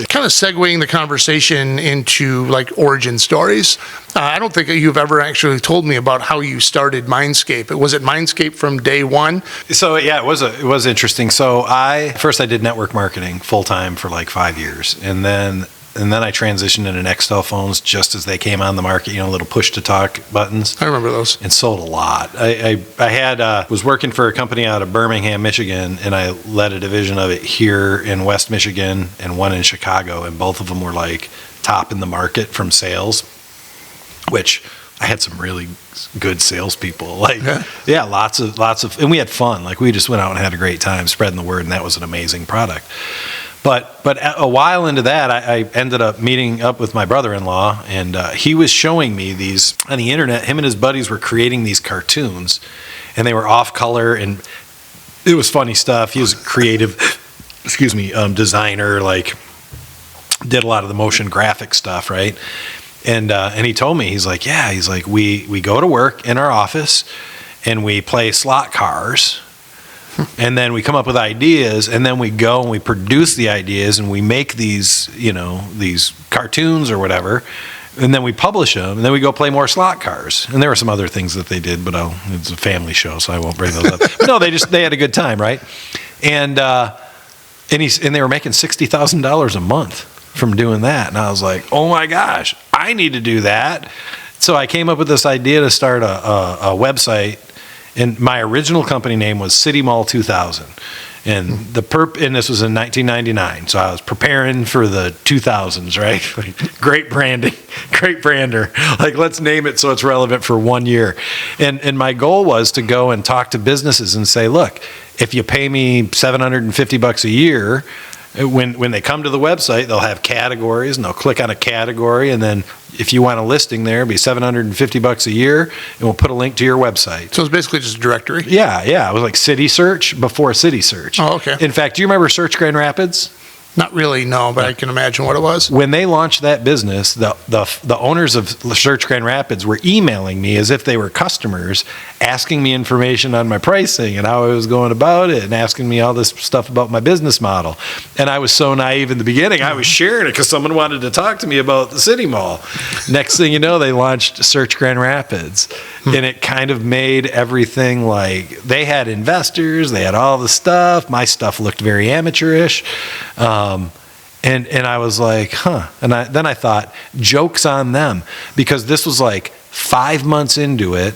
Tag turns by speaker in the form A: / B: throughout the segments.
A: Kind of segueing the conversation into like origin stories. I don't think you've ever actually told me about how you started MINDSCAPE. Was it MINDSCAPE from day one?
B: So yeah, it was interesting. So I did network marketing full time for like 5 years, and then I transitioned into Nextel phones just as they came on the market, little push to talk buttons.
A: I remember those.
B: And sold a lot. I was working for a company out of Birmingham, Michigan, and I led a division of it here in West Michigan and one in Chicago, and both of them were like top in the market from sales, which I had some really good salespeople. Lots of, and we had fun. Like we just went out and had a great time spreading the word, and that was an amazing product. But a while into that, I ended up meeting up with my brother-in-law, and he was showing me these on the internet. Him and his buddies were creating these cartoons, and they were off color, and it was funny stuff. He was a creative, designer, like did a lot of the motion graphic stuff, right? And he told me, he's like, we go to work in our office, and we play slot cars. And then we come up with ideas, and then we go and we produce the ideas, and we make these, these cartoons or whatever, and then we publish them, and then we go play more slot cars. And there were some other things that they did, but it's a family show, so I won't bring those up. But no, they had a good time, right? And they were making $60,000 a month from doing that, and I was like, oh my gosh, I need to do that. So I came up with this idea to start a website. And my original company name was City Mall 2000, and and this was in 1999. So I was preparing for the 2000s, right? Like, great branding, great brander. Like, let's name it so it's relevant for 1 year. And my goal was to go and talk to businesses and say, look, if you pay me $750 a year, when they come to the website, they'll have categories, and they'll click on a category, and then if you want a listing there, it'll be $750 a year, and we'll put a link to your website.
A: So it's basically just a directory?
B: Yeah. It was like City Search before City Search.
A: Oh, okay.
B: In fact, do you remember Search Grand Rapids?
A: Not really, no, but I can imagine what it was.
B: When they launched that business, the owners of Search Grand Rapids were emailing me as if they were customers, asking me information on my pricing and how I was going about it, and asking me all this stuff about my business model. And I was so naive in the beginning, I was sharing it because someone wanted to talk to me about the City Mall. Next thing you know, they launched Search Grand Rapids, and it kind of made everything like, they had investors, they had all the stuff. My stuff looked very amateurish. And I was like, and then I thought, joke's on them, because this was like 5 months into it,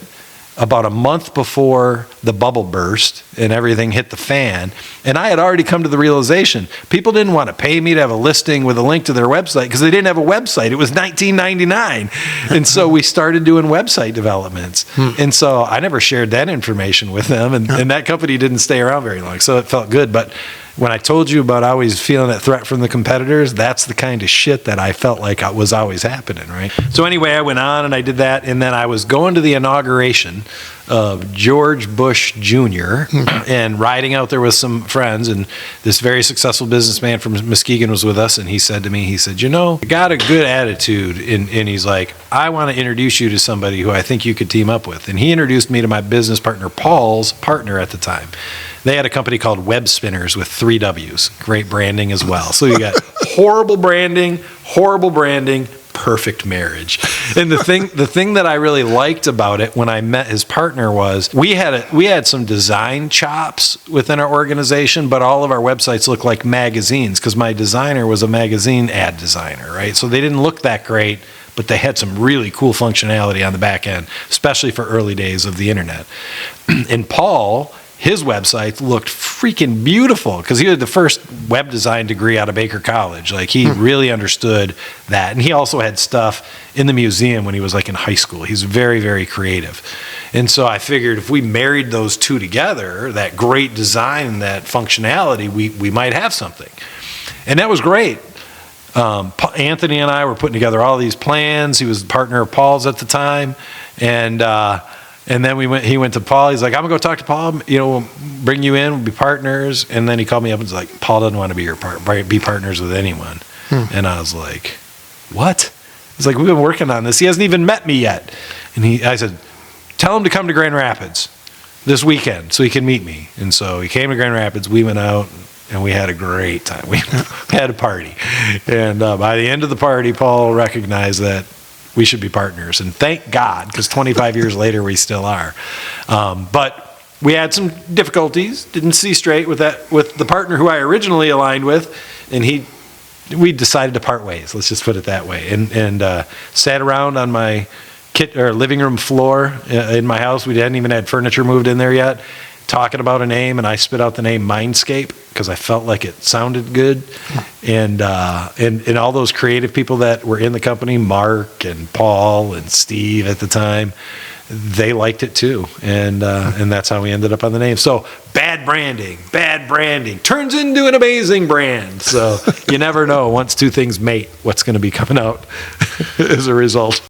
B: about a month before the bubble burst and everything hit the fan. And I had already come to the realization, people didn't want to pay me to have a listing with a link to their website because they didn't have a website. It was $19.99. And so we started doing website developments. And so I never shared that information with them. And that company didn't stay around very long. So it felt good. But when I told you about always feeling that threat from the competitors, that's the kind of shit that I felt like was always happening, right? So anyway, I went on and I did that, and then I was going to the inauguration of George Bush Jr. and riding out there with some friends, and this very successful businessman from Muskegon was with us, and he said to me, you got a good attitude, and he's like, I want to introduce you to somebody who I think you could team up with. And he introduced me to my business partner, Paul's partner at the time. They had a company called Web Spinners with 3 W's. Great branding as well. So you got horrible branding, perfect marriage. And the thing that I really liked about it when I met his partner was we had some design chops within our organization, but all of our websites looked like magazines because my designer was a magazine ad designer, right? So they didn't look that great, but they had some really cool functionality on the back end, especially for early days of the internet. And Paul, his website looked freaking beautiful because he had the first web design degree out of Baker College. Like, he really understood that. And he also had stuff in the museum when he was like in high school. He's very, very creative. And so I figured if we married those two together, that great design and that functionality, we might have something. And that was great. Anthony and I were putting together all these plans. He was the partner of Paul's at the time. And then he went to Paul. He's like, I'm going to go talk to Paul. We'll bring you in. We'll be partners. And then he called me up and was like, Paul doesn't want to be partners with anyone. And I was like, what? He's like, we've been working on this. He hasn't even met me yet. And I said, tell him to come to Grand Rapids this weekend so he can meet me. And so he came to Grand Rapids. We went out, and we had a great time. We had a party. And by the end of the party, Paul recognized that we should be partners. And thank God, because 25 years later, we still are. But we had some difficulties, didn't see straight with the partner who I originally aligned with, and we decided to part ways. Let's just put it that way. And sat around on my living room floor in my house. We hadn't even had furniture moved in there yet, talking about a name, and I spit out the name MINDSCAPE because I felt like it sounded good. And all those creative people that were in the company, Mark and Paul and Steve at the time, they liked it too. And that's how we ended up on the name. So bad branding turns into an amazing brand. So you never know, once two things mate, what's going to be coming out as a result.